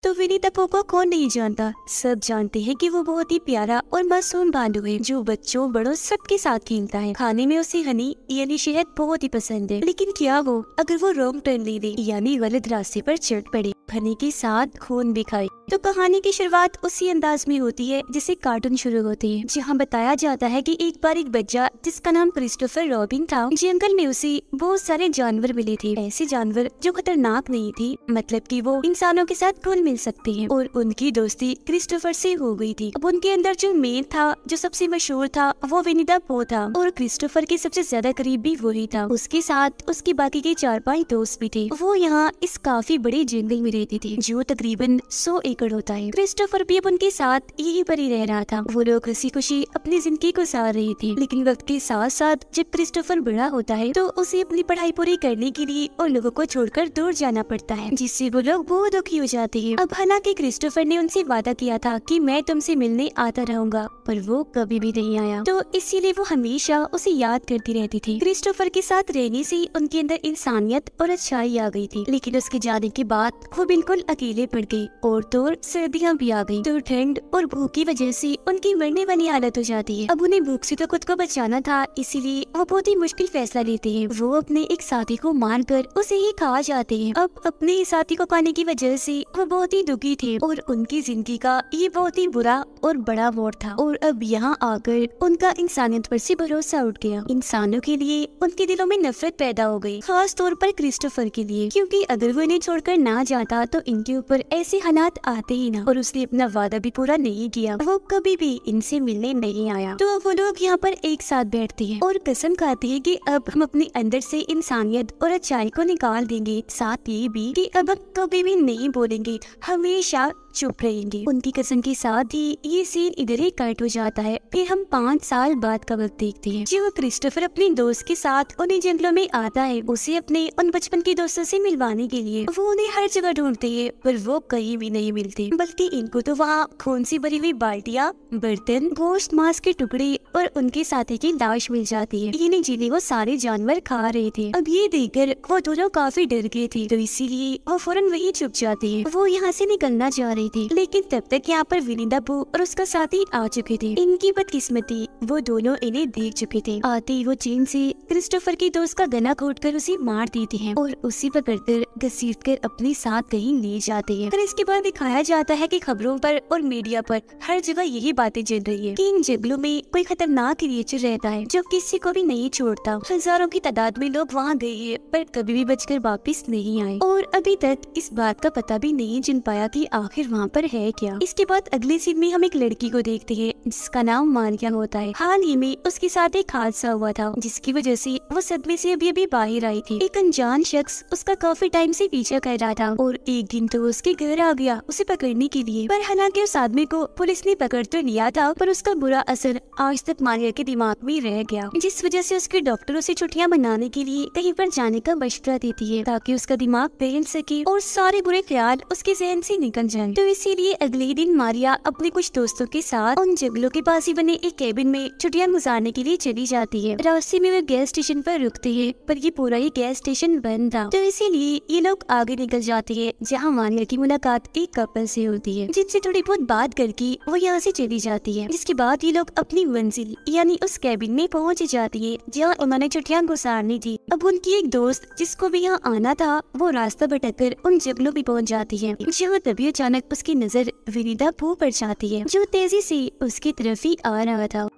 तो विनी द पू को कौन नहीं जानता। सब जानते हैं कि वो बहुत ही प्यारा और मासूम भालू है जो बच्चों बड़ों सबके साथ खेलता है। खाने में उसे हनी यानी शहद बहुत ही पसंद है, लेकिन क्या वो अगर वो रॉन्ग टर्न ले ले यानी गलत रास्ते पर चढ़ पड़े, हनी के साथ खून भी खाए। तो कहानी की शुरुआत उसी अंदाज में होती है जिसे कार्टून शुरू होते हैं, जहाँ बताया जाता है कि एक बार एक बच्चा जिसका नाम क्रिस्टोफर रॉबिन था, जंगल में उसे बहुत सारे जानवर मिले थे। ऐसे जानवर जो खतरनाक नहीं थे, मतलब कि वो इंसानों के साथ घुल मिल सकते हैं, और उनकी दोस्ती क्रिस्टोफर से हो गई थी। अब उनके अंदर जो मेन था, जो सबसे मशहूर था, वो विनी द पू था, और क्रिस्टोफर के सबसे ज्यादा करीब भी वही था। उसके साथ उसके बाकी के 4-5 दोस्त भी थे। वो यहाँ इस काफी बड़े जंगल में रहते थे जो तकरीबन 100 एकड़ होता है। क्रिस्टोफर भी अब उनके साथ यही पर ही रह रहा था। वो लोग हंसी खुशी अपनी जिंदगी गुजार रहे थे, लेकिन वक्त के साथ साथ जब क्रिस्टोफर बड़ा होता है तो उसे अपनी पढ़ाई पूरी करने के लिए और लोगों को छोड़कर दूर जाना पड़ता है, जिससे वो लोग बहुत दुखी हो जाते हैं। अब हालांकि क्रिस्टोफर ने उनसे वादा किया था कि मैं तुमसे मिलने आता रहूंगा, पर वो कभी भी नहीं आया, तो इसीलिए वो हमेशा उसे याद करती रहती थी। क्रिस्टोफर के साथ रहने से उनके अंदर इंसानियत और अच्छाई आ गई थी, लेकिन उसके जाने के बाद वो बिल्कुल अकेले पड़ गए, और तो सर्दियाँ भी आ गई, तो ठंड और भूख की वजह से उनकी मरने वाली हालत हो जाती है। अब उन्हें भूख से तो खुद को बचाना था, इसीलिए वो बहुत ही मुश्किल फैसला लेते हैं। वो अपने एक साथी को मारकर उसे ही खा जाते हैं। अब अपने ही साथी को खाने की वजह से वो बहुत ही दुखी थे, और उनकी जिंदगी का ये बहुत ही बुरा और बड़ा मोड़ था। और अब यहाँ आकर उनका इंसानियत पर से भरोसा उठ गया। इंसानों के लिए उनके दिलों में नफरत पैदा हो गई, खास तौर पर क्रिस्टोफर के लिए, क्योंकि अगर वो इन्हें छोड़कर ना जाता तो इनके ऊपर ऐसे हालात आते ही ना। और उसने अपना वादा भी पूरा नहीं किया, वो कभी भी इनसे मिलने नहीं आया। तो वो लोग यहाँ पर एक साथ बैठते हैं और कसम खाते हैं कि अब हम अपने अंदर से इंसानियत और अच्छाई को निकाल देंगे, साथ ये भी कि अब हम कभी भी नहीं बोलेंगे, हमेशा चुप रहेंगे। उनकी कसम के साथ ही ये सीन इधर ही कट हो जाता है। फिर हम 5 साल बाद का वक्त देखते हैं, जो क्रिस्टोफर अपने दोस्त के साथ उन्हें जंगलों में आता है, उसे अपने उन बचपन के दोस्तों से मिलवाने के लिए। वो उन्हें हर जगह ढूंढते हैं, पर वो कहीं भी नहीं मिलते, बल्कि इनको तो वहाँ खून से भरी हुई बाल्टियाँ, बर्तन, गोश्त, मांस के टुकड़े और उनके साथी की लाश मिल जाती है, यानी जिन्हें वो सारे जानवर खा रहे थे। अब ये देखकर वो दोनों काफी डर गए थे, तो इसीलिए वो फौरन वही छुप जाते हैं। वो यहाँ से निकलना चाह रहे थे, लेकिन तब तक यहाँ पर विनी द पू और उसका साथी आ चुके थे। इनकी बदकिस्मती, वो दोनों इन्हें देख चुके थे। आते ही वो चेन से क्रिस्टोफर के दोस्त का गला घोंटकर उसे मार देते हैं और उसे पकड़कर घसीटकर अपने साथ कहीं ले जाते हैं। फिर इसके बाद दिखाया जाता है कि खबरों पर और मीडिया पर हर जगह यही बातें चल रही है कि इन जंगलों में कोई खतरनाक क्रिएचर रहता है जो किसी को भी नहीं छोड़ता। हजारों की तादाद में लोग वहाँ गए हैं, पर कभी भी बचकर वापस नहीं आए, और अभी तक इस बात का पता भी नहीं चल पाया कि आखिर वहाँ पर है क्या। इसके बाद अगले सीन में हम एक लड़की को देखते हैं जिसका नाम मारिया होता है। हाल ही में उसके साथ एक हादसा हुआ था, जिसकी वजह से वो सदमे से अभी बाहर आई थी। एक अनजान शख्स उसका काफी टाइम से पीछा कर रहा था, और एक दिन तो उसके घर आ गया उसे पकड़ने के लिए। पर हालांकि उस आदमी को पुलिस ने पकड़ तो लिया था, पर उसका बुरा असर आज तक मारिया के दिमाग में रह गया, जिस वजह से उसके डॉक्टर उसे छुट्टियां मनाने के लिए कहीं पर जाने का मशवरा देती है, ताकि उसका दिमाग बहल सके और सारे बुरे ख्याल उसके जहन से निकल जाए। तो इसीलिए अगले दिन मारिया अपने कुछ दोस्तों के साथ उन जंगलों के पास ही बने एक केबिन में छुट्टियां गुजारने के लिए चली जाती है। रास्ते में वे गैस स्टेशन पर रुकते हैं, पर ये पूरा ही गैस स्टेशन बंद था, तो इसीलिए ये लोग आगे निकल जाते हैं, जहाँ मारिया की मुलाकात एक कपल से होती है, जिनसे थोड़ी बहुत बात करके वो यहाँ से चली जाती है। जिसके बाद ये लोग अपनी मंजिल यानी उस केबिन में पहुँच जाती है जहाँ उन्होंने छुट्टियां गुजारनी थी। अब उनकी एक दोस्त जिसको भी यहाँ आना था, वो रास्ता भटककर उन जंगलों में पहुँच जाती है, जहाँ तभी अचानक उसकी नजर विनी द पू पर जाती है, जो तेजी से उसकी तरफ ही आ रहा था।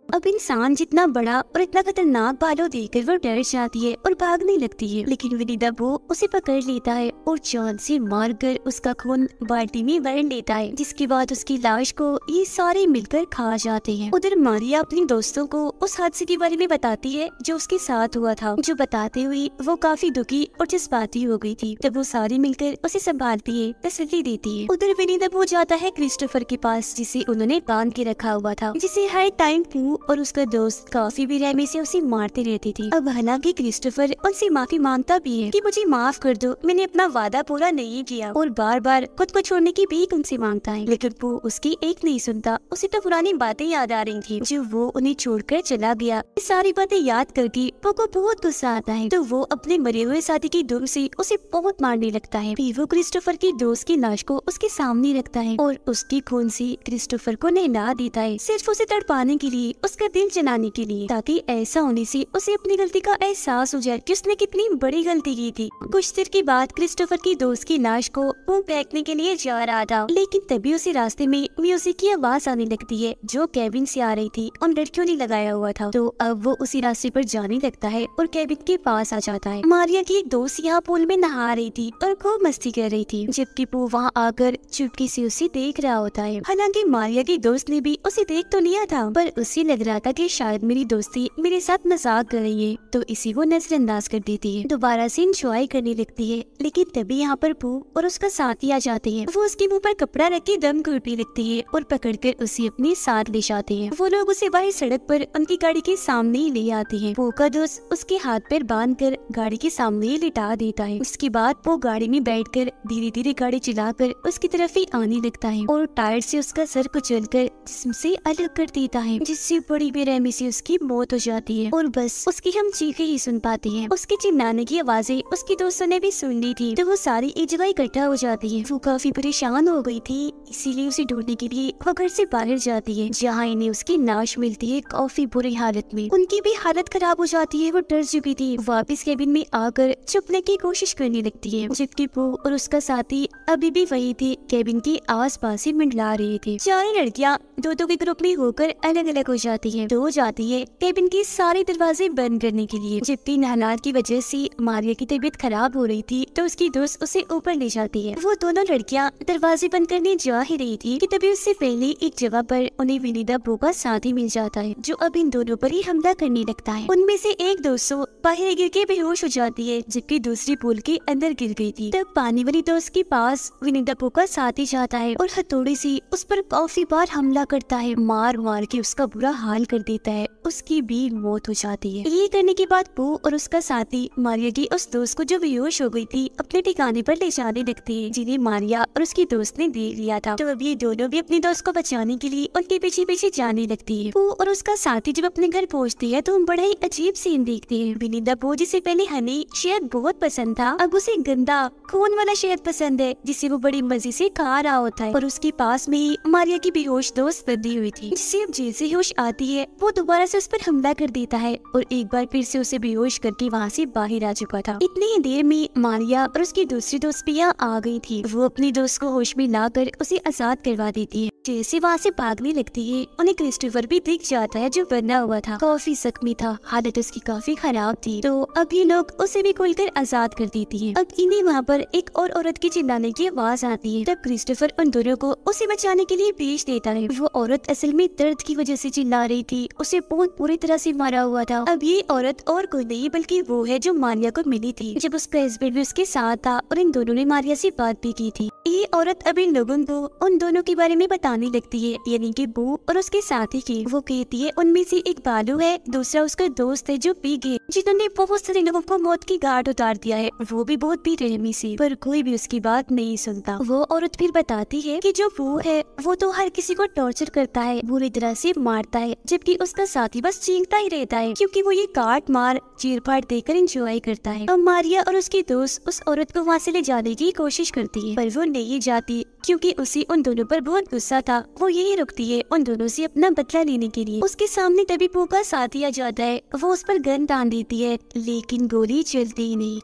अब इंसान जितना बड़ा और इतना खतरनाक भालू देखकर वो डर जाती है और भागने लगती है, लेकिन विनी द पू उसे पकड़ लेता है और जान से मारकर उसका खून बाल्टी में भर लेता है, जिसके बाद उसकी लाश को ये सारे मिलकर खा जाते हैं। उधर मारिया अपने दोस्तों को उस हादसे के बारे में बताती है जो उसके साथ हुआ था, जो बताते हुए वो काफी दुखी और जज्बाती हो गई थी। तब वो सारे मिलकर उसे संभालती है, तसल्ली देती है। उधर विनी द पू जाता है क्रिस्टोफर के पास, जिसे उन्होंने बांध के रखा हुआ था, जिसे हर टाइम पू और उसका दोस्त काफी बेरहमी से उसे मारते रहती थी। अब हालांकि क्रिस्टोफर उनसे माफी मांगता भी है कि मुझे माफ कर दो, मैंने अपना वादा पूरा नहीं किया, और बार बार खुद को छोड़ने की भीख उनसे मांगता है, लेकिन वो उसकी एक नहीं सुनता। उसे तो पुरानी बातें याद आ रही थी जो वो उन्हें छोड़कर चला गया। ये सारी बातें याद करके पो को बहुत गुस्सा आता है, तो वो अपने मरे हुए साथी की दुम से उसे बहुत मारने लगता है। फिर वो क्रिस्टोफर की दोस्त की लाश को उसके सामने रखता है और उसकी खून से क्रिस्टोफर को नहला देता है, सिर्फ उसे तड़पाने के लिए, उसका दिल जलाने के लिए, ताकि ऐसा होने से उसे अपनी गलती का एहसास हो जाए कि उसने कितनी बड़ी गलती की थी। कुछ देर के बाद क्रिस्टोफर की दोस्त की लाश को वो फेंकने के लिए जा रहा था, लेकिन तभी उसे रास्ते में म्यूजिक की आवाज आने लगती है जो केबिन से आ रही थी और लड़कियों ने लगाया हुआ था। तो अब वो उसी रास्ते पर जाने लगता है और केबिन के पास आ जाता है। मारिया की एक दोस्त यहाँ पूल में नहा रही थी और खूब मस्ती कर रही थी, जबकि वो वहाँ आकर चुपके से उसे देख रहा होता है। हालांकि मारिया की दोस्त ने भी उसे देख तो लिया था, पर उसे लग रहा था कि शायद मेरी दोस्ती मेरे साथ मजाक कर रही है, तो इसी वो नजरअंदाज कर देती है। दोबारा से इंजॉय करने लगती है, लेकिन तभी यहाँ पर पू और उसका साथी आ जाते हैं। वो उसके मुंह पर कपड़ा रख के दम घुटने लगती है और पकड़कर उसे अपने साथ ले जाते हैं। वो लोग उसे बाहर सड़क पर उनकी गाड़ी के सामने ही ले आते हैं। पू का दोस्त उसके हाथ पैर बांधकर गाड़ी के सामने ही लिटा देता है। उसके बाद वो गाड़ी में बैठकर धीरे धीरे गाड़ी चलाकर उसकी तरफ ही आने लगता है और टायर से उसका सर कुचलकर जिस्म से अलग कर देता है, जिससे बड़ी बेरहमी से उसकी मौत हो जाती है। और बस उसकी हम चीखें ही सुन पाते हैं। उसके चिल्लाने की आवाजें उसकी दोस्तों ने भी सुन ली थी, तो वो सारी एक जगह इकट्ठा हो जाती है। वो काफी परेशान हो गई थी, इसीलिए उसे ढूंढने के लिए वो घर से बाहर जाती है, जहाँ इन्हें उसकी लाश मिलती है काफी बुरी हालत में। उनकी भी हालत खराब हो जाती है, वो डर चुकी थी। वापस केबिन में आकर छुपने की कोशिश करने लगती है, जबकि पू और उसका साथी अभी भी वही थे, केबिन के आस पास ही मंडला रहे थे। चारों लड़कियां दो के ग्रुप में होकर अलग अलग हो जाती है। तो जाती है केबिन के सारे दरवाजे बंद करने के लिए, जबकि इन हालात की वजह से मारिया की तबीयत खराब हो रही थी, तो उसकी दोस्त उसे ऊपर ले जाती है। वो दोनों लड़कियां दरवाजे बंद करने जा ही रही थी कि तभी उससे पहले एक जगह पर उन्हें विनी द पू का साथी मिल जाता है, जो अब इन दोनों पर ही हमला करने लगता है। उनमें से एक दोस्तों बाहर गिर के बेहोश हो जाती है, जबकि दूसरी पूल के अंदर गिर गई थी। तब पानी वाली दोस्त के पास विनी द पू का साथी जाता है और हथौड़े से उस पर काफी बार हमला करता है, मार मार के उसका बुरा हाल कर देता है। उसकी भी मौत हो जाती है। ये करने के बाद पू और उसका साथी मारिया की उस दोस्त को जो बेहोश हो गई थी अपने ठिकाने पर ले जाने लगते हैं, जिन्हें मारिया और उसकी दोस्त ने देख लिया था। तो अब ये दोनों भी अपनी दोस्त को बचाने के लिए उनके पीछे पीछे जाने लगती है। पू और उसका साथी जब अपने घर पहुँचती है तो हम बड़ा ही अजीब सीन देखते हैं। विनी द पू जिसे पहले हनी शहद बहुत पसंद था, अब उसे गंदा खून वाला शहद पसंद है, जिसे वो बड़ी मजे से खा रहा होता है। और उसके पास में ही मारिया की बेहोश दोस्त बंधी हुई थी, जिसे अब जैसे होश आती है वो दोबारा से उस पर हमला कर देता है और एक बार फिर से उसे बेहोश करके वहाँ से बाहर आ चुका था। इतनी ही देर में मारिया और उसकी दूसरी दोस्त भी यहाँ आ गई थी। वो अपनी दोस्त को होश में लाकर उसे आजाद करवा देती है। जैसे वहाँ से भागने लगती है उन्हें क्रिस्टोफर भी दिख जाता है, जो बंधा हुआ था, काफी जख्मी था, हालत उसकी काफी खराब थी। तो अब ये लोग उसे भी खोलकर आजाद कर देती है। अब इन्हें वहाँ पर एक और औरत की चिल्लाने की आवाज आती है। तब क्रिस्टोफर उन दोनों को उसे बचाने के लिए भेज देता है। वो औरत असल में दर्द की वजह से चिल्ला रही थी, उसे बहुत बुरी तरह से मारा हुआ था। अब ये औरत और कोई नहीं बल्कि वो है जो मारिया को मिली थी जब उसका हस्बैंड भी उसके साथ था, और इन दोनों ने मारिया से बात भी की थी। ये औरत अब इन लोगों को उन दोनों के बारे में बताने लगती है, यानी कि बू और उसके साथी की। वो कहती है उनमें से एक बालू है, दूसरा उसका दोस्त है जो पीग है, जिन्होंने बहुत सारे लोगों को मौत की घाट उतार दिया है, वो भी बहुत बेरहमी से, पर कोई भी उसकी बात नहीं सुनता। वो औरत फिर बताती है कि जो बू है वो तो हर किसी को टॉर्चर करता है, बुरी तरह से मारता है, जबकि उसका साथी बस चीखता ही रहता है, क्योंकि वो ये काट मार चीर फाड़ देकर एंजॉय करता है। अब मारिया और उसकी दोस्त उस औरत को वहाँ से ले जाने की कोशिश करती है, पर वो नहीं जाती, क्योंकि उसे उन दोनों पर बहुत गुस्सा था। वो यही रुकती है उन दोनों से अपना बदला लेने के लिए। उसके सामने तभी पू का साथी आ जाता है। वो उस पर गन तान देती है, लेकिन गोली चलती ही नहीं।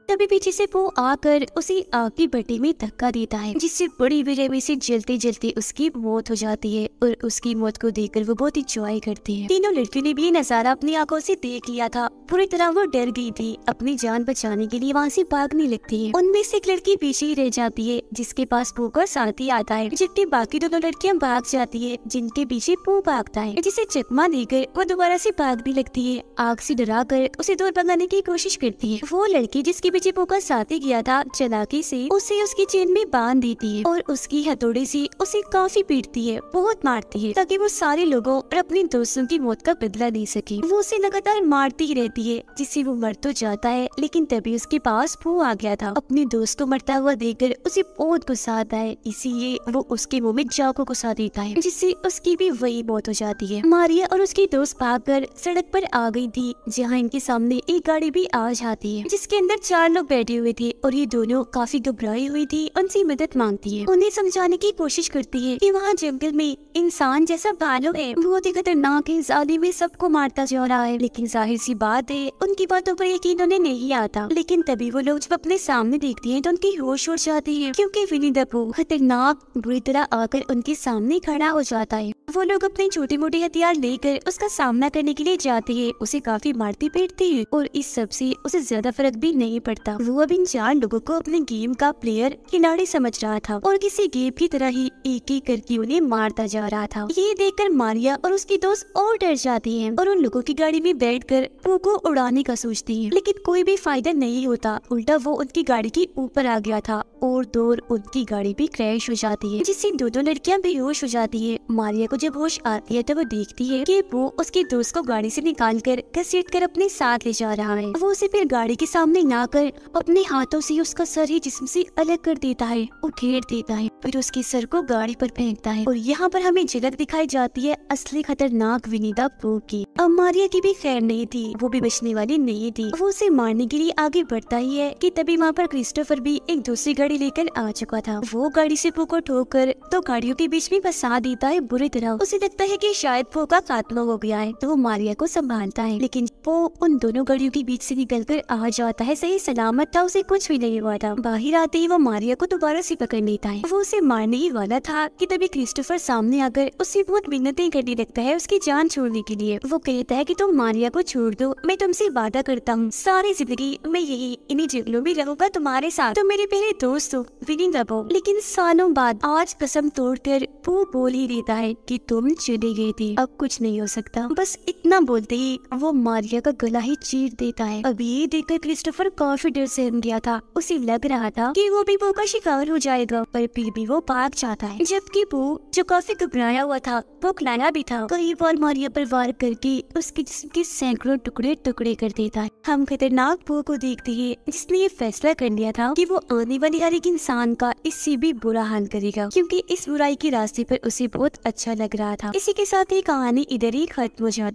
तभी पीछे से वो आकर उसे आग की भट्टी में धक्का देता है, जिससे बड़ी बेरहमी से जलते जलते उसकी मौत हो जाती है। और उसकी मौत को देखकर वो बहुत इंजॉय करती है। तीनों लड़कियों ने भी नजारा अपनी आंखों से देख लिया था। पूरी तरह वो डर गई थी, अपनी जान बचाने के लिए वहाँ से भागने लगती है। उनमें से एक लड़की पीछे ही रह जाती है, जिसके पास पू का साथी आता है, जबकि बाकी दोनों लड़कियां भाग जाती है, जिनके पीछे पू भागता है, जिसे चकमा देकर वो दोबारा से भागने लगती है। आग से डरा कर उसे दूर भगाने की कोशिश करती है। वो लड़की जिसके पीछे पो का साथी गया था, चालाकी से उसे उसकी चेन में बांध देती है और उसकी हथौड़े से उसे काफी पीटती है, बहुत मारती है, ताकि वो सारे लोगों और अपने दोस्तों की मौत का बदला ले सके। वो उसे लगातार मारती ही रहती है, जिससे वो मर तो जाता है, लेकिन तभी उसके पास पो आ गया था। अपने दोस्त को मरता हुआ देखकर उसे बहुत गुस्सा आता है, इसीलिए वो उसके मुंह में चाकू घुसा देता है, जिससे उसकी भी वही मौत हो जाती है। मारिया और उसकी दोस्त भागकर सड़क पर आ गई थी, जहाँ इनके सामने एक गाड़ी भी आ जाती है, जिसके अंदर 4 लोग बैठे हुए थे और ये दोनों काफी घबराई हुई थी। उनसे मदद मांगती है, उन्हें समझाने की कोशिश करती है कि वहाँ जंगल में इंसान जैसा भालू है, बहुत ही खतरनाक है, जालिम में सबको मारता जा रहा है। लेकिन जाहिर सी बात है, उनकी बातों पर यकीन उन्हें नहीं आता। लेकिन तभी वो लोग जब अपने सामने देखती हैं तो उनकी होश उड़ जाती है, क्योंकि विनी द पू खतरनाक बुरी तरह आकर उनके सामने खड़ा हो जाता है। वो लोग अपने छोटे मोटे हथियार लेकर उसका सामना करने के लिए जाते हैं, उसे काफी मारती पीटती है और इस सब से उसे ज्यादा फर्क भी नहीं पड़ता। वो अब इन 4 लोगों को अपने गेम का प्लेयर खिलाड़ी समझ रहा था और किसी गेम की तरह ही एक एक करके उन्हें मारता जा रहा था। ये देखकर मारिया और उसकी दोस्त और डर जाती हैं और उन लोगों की गाड़ी में बैठकर पू को उड़ाने का सोचती हैं, लेकिन कोई भी फायदा नहीं होता। उल्टा वो उनकी गाड़ी के ऊपर आ गया था और दूर उनकी गाड़ी भी क्रैश हो जाती है, जिससे दोनों लड़कियां बेहोश हो जाती है। मारिया को जब होश आती है तो वो देखती है कि वो उसके दोस्त को गाड़ी से निकालकर घसीटकर अपने साथ ले जा रहा है। वो उसे फिर गाड़ी के सामने लाकर अपने हाथों से उसका सर ही जिस्म से अलग कर देता है, उखेड़ देता है, फिर उसके सर को गाड़ी पर फेंकता है। और यहाँ पर हमें झलक दिखाई जाती है असली खतरनाक विनी द पू की। अब मारिया की भी खैर नहीं थी, वो भी बचने वाली नहीं थी। वो उसे मारने के लिए आगे बढ़ता ही है कि तभी वहाँ पर क्रिस्टोफर भी एक दूसरी गाड़ी लेकर आ चुका था। वो गाड़ी से पू को ठोकर 2 गाड़ियों के बीच में फंसा देता है बुरी तरह। उसे लगता है कि शायद पू का खात्मा हो गया है, तो वो मारिया को संभालता है, लेकिन पू उन दोनों गाड़ियों के बीच से निकलकर आ जाता है। सही सलामत था, उसे कुछ भी नहीं हुआ था। बाहर आते ही वो मारिया को दोबारा से पकड़ लेता है। वो उसे मारने ही वाला था कि तभी क्रिस्टोफर सामने आकर उससे बहुत मिन्नतें करने लगता है उसकी जान छोड़ने के लिए। वो कहता है कि तुम मारिया को छोड़ दो, मैं तुमसे वादा करता हूँ सारी जिंदगी मैं यही इन्हीं जंगलों में रहूंगा तुम्हारे साथ, तुम मेरे पहले दोस्त हो विनी द पू। लेकिन सालों बाद आज कसम तोड़कर पू बोल ही देता है कि तुम चले गए थे, अब कुछ नहीं हो सकता। बस इतना बोलते ही वो मारिया का गला ही चीर देता है। अब ये देखकर क्रिस्टोफर काफी डर सहम गया था, उसे लग रहा था कि वो भी पू का शिकार हो जाएगा, पर फिर भी वो भाग जाता है। जबकि पू जो काफी घबराया हुआ था, वो खिलाना भी था, कई बार मारिया पर वार करके उसके जिस्म के सैकड़ों टुकड़े टुकड़े कर देता है। हम खतरनाक पू को देखते हैं, जिसने ये फैसला कर लिया था कि वो आने वाले हर एक इंसान का इससे भी बुरा हाल करेगा, क्योंकि इस बुराई के रास्ते पर उसे बहुत अच्छा लग रहा था। इसी के साथ ये कहानी इधर ही खत्म हो जाती।